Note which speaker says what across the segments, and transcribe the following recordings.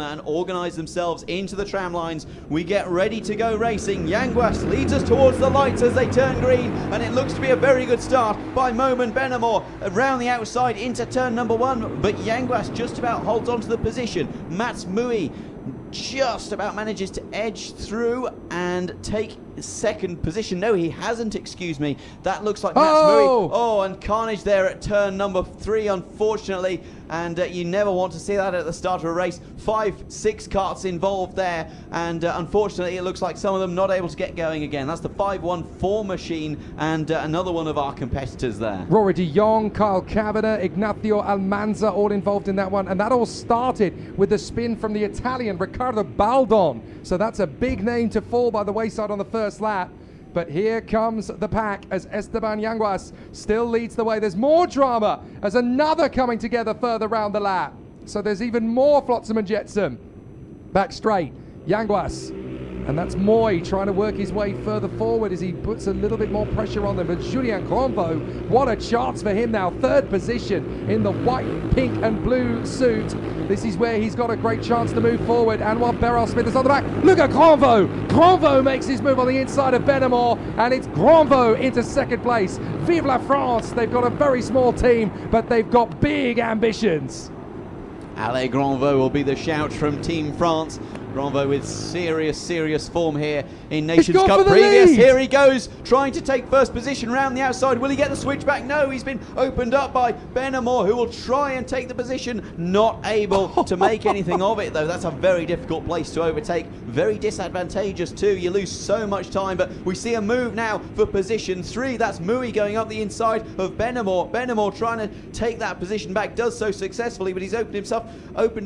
Speaker 1: and organize themselves into the tram lines. We get ready to go racing. Yanguas leads us towards the lights as they turn green, and it looks to be a very good start by Moman Benamor around the outside into turn number 1, but Yanguas just about holds on to the position. Mats Mui just about manages to edge through and take second position. No, he hasn't, excuse me. That looks like Mats Mui. Oh, and carnage there at turn number 3, unfortunately. And you never want to see that at the start of a race. 5-6 carts involved there, and unfortunately it looks like some of them not able to get going again. That's the 514 machine and another one of our competitors there.
Speaker 2: Rory de Jong, Kyle Kavanagh, Ignacio Almanza all involved in that one, and that all started with the spin from the Italian Riccardo Baldon. So that's a big name to fall by the wayside on the first lap. But here comes the pack as Esteban Yanguas still leads the way. There's more drama as another coming together further round the lap. So there's even more Flotsam and Jetsam. Back straight, Yanguas. And that's Moy trying to work his way further forward as he puts a little bit more pressure on them. But Julien Gronvo, what a chance for him now. Third position in the white, pink and blue suit. This is where he's got a great chance to move forward. And while Beryl Smith is on the back, look at Gronvo. Gronvo makes his move on the inside of Benamor, and it's Gronvo into second place. Vive la France. They've got a very small team, but they've got big ambitions.
Speaker 1: Allez Gronvo will be the shout from Team France. Gronvo with serious form here in Nations Cup previous.
Speaker 2: Lead.
Speaker 1: Here he goes, trying to take first position round the outside. Will he get the switch back? No, he's been opened up by Benamor, who will try and take the position. Not able to make anything of it, though. That's a very difficult place to overtake. Very disadvantageous, too. You lose so much time, but we see a move now for position 3. That's Mui going up the inside of Benamor. Benamor trying to take that position back, does so successfully, but he's opened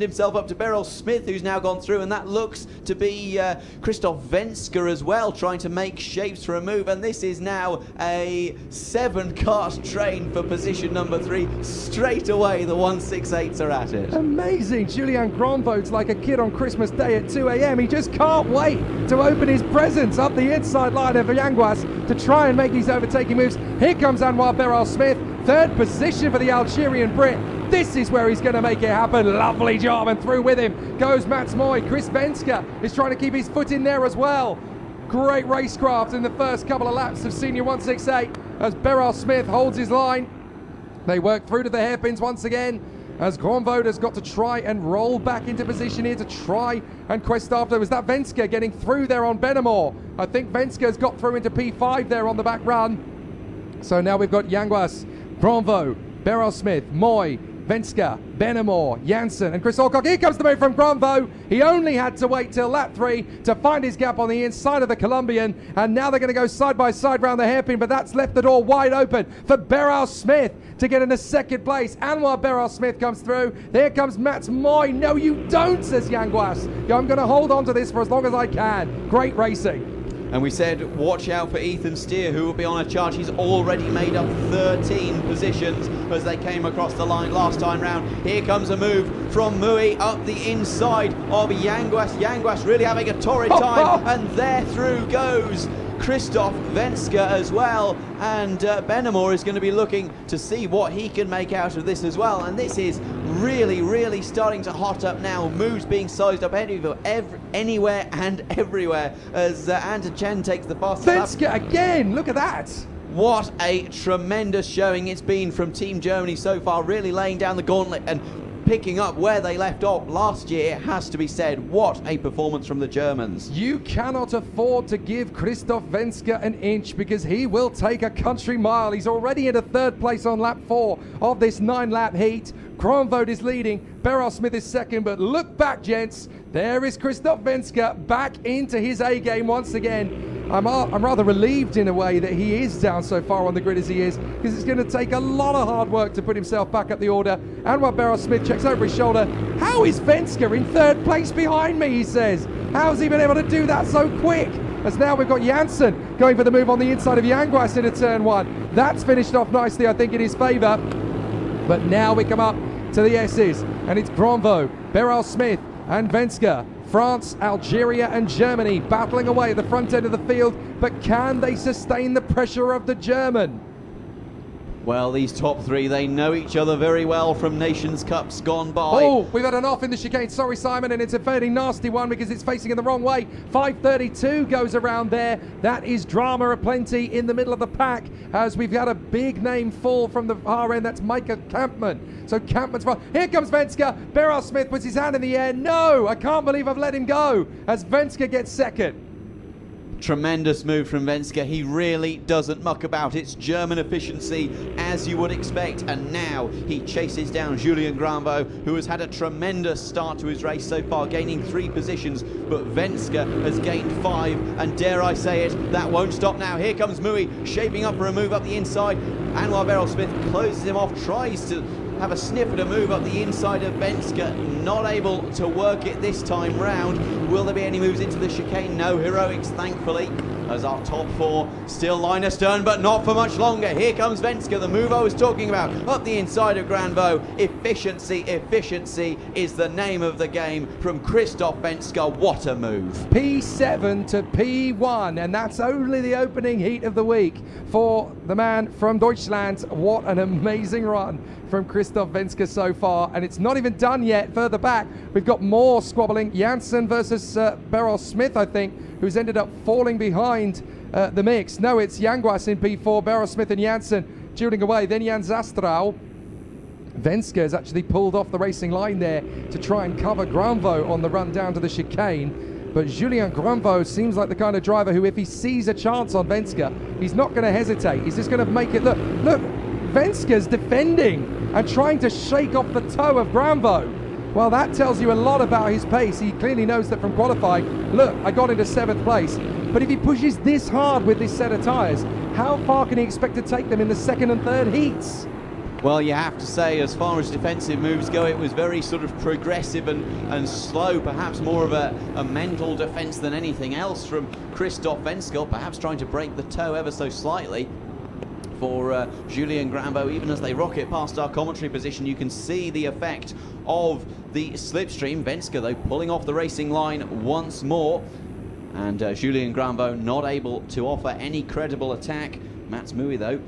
Speaker 1: himself up to Beryl Smith, who's now gone through, and that looks to be Christoph Venska as well, trying to make shapes for a move. And this is now a 7-cart train for position number 3. Straight away, the 168s are at it.
Speaker 2: Amazing. Julien Gronvo's like a kid on Christmas Day at 2 a.m. He just can't wait to open his presents up the inside line of Yanguas to try and make these overtaking moves. Here comes Anwar Beryl Smith. Third position for the Algerian Brit. This is where he's going to make it happen. Lovely job, and through with him goes Mats Moy. Chris Venska is trying to keep his foot in there as well. Great racecraft in the first couple of laps of Senior 168 as Beryl Smith holds his line. They work through to the hairpins once again as Gronvo has got to try and roll back into position here to try and quest after. Was that Venska getting through there on Benamor? I think Venska's got through into P5 there on the back run. So now we've got Yanguas, Gronvo, Beryl Smith, Moy, Venska, Benamor, Janssen and Chris Alcock. Here comes the move from Gronvo. He only had to wait till lap 3 to find his gap on the inside of the Colombian, and now they're going to go side by side round the hairpin, but that's left the door wide open for Beryl Smith to get into second place. Anwar Beryl Smith comes through. There comes Mats Moy. No, you don't, says Yanguas. I'm going to hold on to this for as long as I can. Great racing.
Speaker 1: And we said, watch out for Ethan Steer, who will be on a charge. He's already made up 13 positions as they came across the line last time round. Here comes a move from Mui up the inside of Yanguas. Yanguas really having a torrid time, and there through goes Christoph Venska as well, and Benamor is going to be looking to see what he can make out of this as well. And this is really starting to hot up now. Moves being sized up anywhere and everywhere as Anta Chen takes the fastest
Speaker 2: lap. Venska again, look at that.
Speaker 1: What a tremendous showing it's been from Team Germany so far, really laying down the gauntlet and picking up where they left off last year. It has to be said, what a performance from the Germans.
Speaker 2: You cannot afford to give Christoph Venska an inch, because he will take a country mile. He's already in a third place on lap 4 of this 9-lap heat. Gronvo is leading, Beryl Smith is second, but look back, gents. There is Christoph Venska back into his A game once again. I'm rather relieved in a way that he is down so far on the grid as he is, because it's going to take a lot of hard work to put himself back up the order. Anwar Beryl Smith checks over his shoulder. How is Venska in third place behind me, he says. How's he been able to do that so quick? As now we've got Janssen going for the move on the inside of Yanguas into turn 1. That's finished off nicely, I think, in his favour. But now we come up to the S's, and it's Gronvo, Beryl Smith and Venska. France, Algeria and Germany battling away at the front end of the field, but can they sustain the pressure of the German?
Speaker 1: Well, these top three, they know each other very well from Nations Cups gone by.
Speaker 2: Oh, we've had an off in the chicane. Sorry, Simon, and it's a fairly nasty one because it's facing in the wrong way. 5:32 goes around there. That is drama aplenty in the middle of the pack as we've got a big name fall from the far end. That's Micah Campman. So Campman's front. Here comes Venska. Beryl Smith puts his hand in the air. No, I can't believe I've let him go as Venska gets second.
Speaker 1: Tremendous move from Venska. He really doesn't muck about. It's German efficiency, as you would expect. And now he chases down Julien Granvaux, who has had a tremendous start to his race so far, gaining 3 positions. But Venska has gained 5. And dare I say it, that won't stop now. Here comes Mui, shaping up for a move up the inside. Anwar Beryl Smith closes him off, tries to have a sniff at a move up the inside of Venska, not able to work it this time round. Will there be any moves into the chicane? No heroics, thankfully, as our top 4 still line astern, but not for much longer. Here comes Venska, the move I was talking about, up the inside of Granvaux. Efficiency, efficiency is the name of the game from Christoph Venska. What a move.
Speaker 2: P7 to P1, and that's only the opening heat of the week for the man from Deutschland. What an amazing run from Christoph Venska so far, and it's not even done yet. Further back, we've got more squabbling. Janssen versus Beryl Smith, I think, who's ended up falling behind the mix. No, it's Yanguas in P4, Beryl Smith and Janssen dueling away. Then Jan Zastrau. Venska has actually pulled off the racing line there to try and cover Granvaux on the run down to the chicane. But Julien Granvaux seems like the kind of driver who, if he sees a chance on Venska, he's not going to hesitate. He's just going to make it. Look, Venska's defending and trying to shake off the toe of Granvaux. Well, that tells you a lot about his pace. He clearly knows that from qualifying. Look, I got into 7th place. But if he pushes this hard with this set of tyres, how far can he expect to take them in the 2nd and 3rd heats?
Speaker 1: Well, you have to say, as far as defensive moves go, it was very sort of progressive and slow, perhaps more of a mental defence than anything else from Christoph Venska, perhaps trying to break the toe ever so slightly for Julien Granvaux. Even as they rocket past our commentary position, you can see the effect of the slipstream. Venska, though, pulling off the racing line once more, and Julien Granvaux not able to offer any credible attack. Mats Mui, though,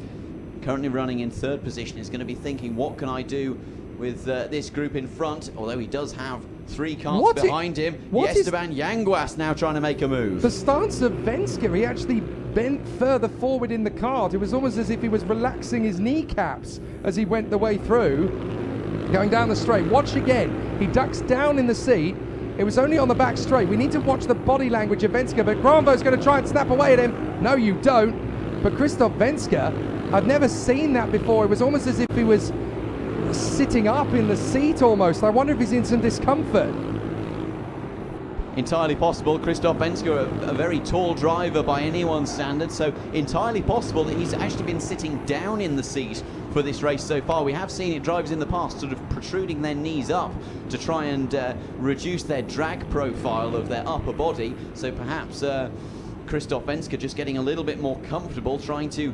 Speaker 1: currently running in 3rd position, is going to be thinking, what can I do with this group in front? Although he does have 3 cars behind him. Esteban Yanguas now trying to make a move.
Speaker 2: The stance of Venska, he actually bent further forward in the kart. It was almost as if he was relaxing his kneecaps as he went the way through, going down the straight. Watch again. He ducks down in the seat. It was only on the back straight. We need to watch the body language of Venska, but Granvaux's going to try and snap away at him. No, you don't. But Christoph Venska, I've never seen that before. It was almost as if he was sitting up in the seat almost. I wonder if he's in some discomfort.
Speaker 1: Entirely possible. Christoph Venska, a very tall driver by anyone's standard, so entirely possible that he's actually been sitting down in the seat for this race so far. We have seen it drivers in the past sort of protruding their knees up to try and reduce their drag profile of their upper body. So perhaps Christoph Venska just getting a little bit more comfortable, trying to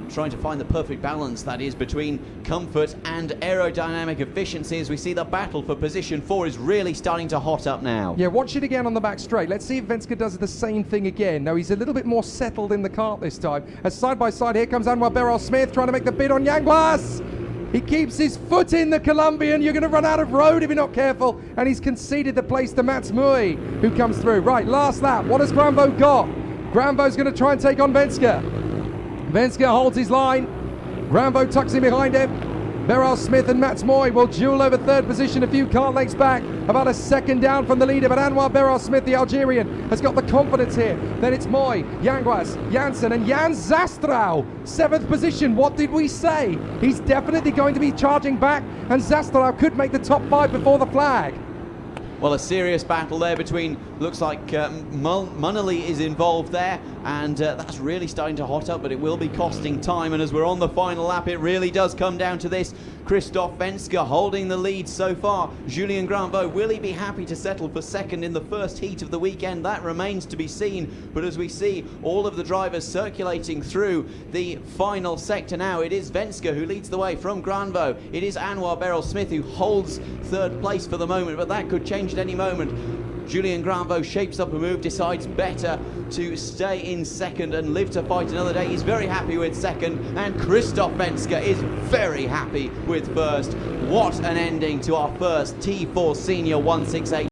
Speaker 1: find the perfect balance, that is, between comfort and aerodynamic efficiency, as we see the battle for position 4 is really starting to hot up now.
Speaker 2: Yeah, watch it again on the back straight. Let's see if Venska does the same thing again. Now, he's a little bit more settled in the kart this time. As side by side, here comes Anwar Beryl Smith trying to make the bid on Yanguas. He keeps his foot in the Colombian. You're going to run out of road if you're not careful. And he's conceded the place to Mats Mui, who comes through. Right, last lap. What has Granvaux got? Granvaux's going to try and take on Venska. Venska holds his line. Granvaux tucks in behind him. Beryl Smith and Mats Mui will duel over 3rd position, a few car lengths back, about a second down from the leader. But Anwar Beryl Smith, the Algerian, has got the confidence here. Then it's Mui, Yanguas, Janssen, and Jan Zastrau. 7th position. What did we say? He's definitely going to be charging back, and Zastrau could make the top 5 before the flag.
Speaker 1: Well, a serious battle there between, looks like Munnelly is involved there, and that's really starting to hot up, but it will be costing time. And as we're on the final lap, it really does come down to this. Christoph Venska holding the lead so far. Julien Granvaux, will he be happy to settle for 2nd in the 1st heat of the weekend? That remains to be seen. But as we see all of the drivers circulating through the final sector now, it is Venska who leads the way from Granvaux. It is Anwar Beryl Smith who holds 3rd place for the moment, but that could change at any moment. Julian Granvaux shapes up a move, decides better to stay in second and live to fight another day. He's very happy with second, and Christoph Venska is very happy with first. What an ending to our first T4 Senior 168.